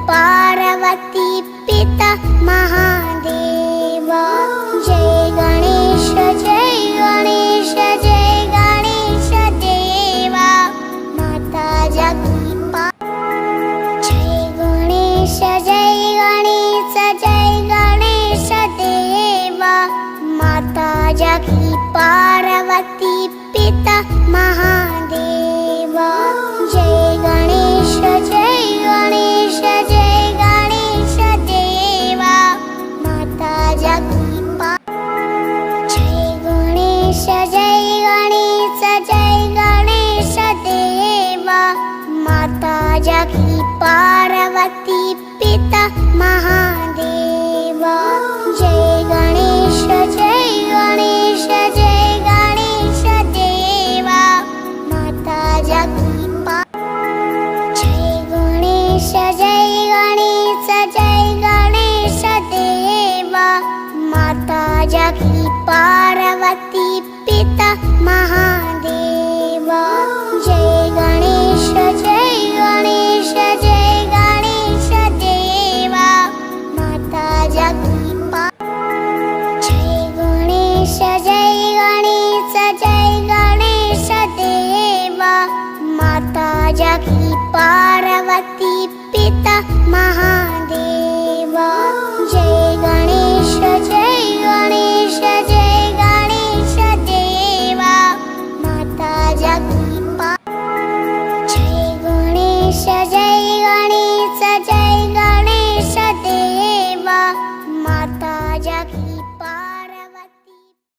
पार्वती पिता महादेव। जय गणेश जय गणेश जय गणेश देवा। माता जागी जय गणेश जय गणेश जय गणेश देवा। माता जागी पार्वती पिता महादेव। जय गणेश जय गणेश जय गणेश देवा। माता जागी जय गणेश जय गणेश जय गणेश देवा। माता जागी पार्वती पिता महादेव। जय गणेश जय गणेश जय गणेश देवा। माता जागी जय गणेश जय गणेश जय गणेश देवा। माता जागी पार्वती पिता महादेव। जय गणेश जय गणेश जय गणेश देवा। माता जागी जय गणेश जय गणेश जय गणेश देवा। माता जागी पार्वती पिता महा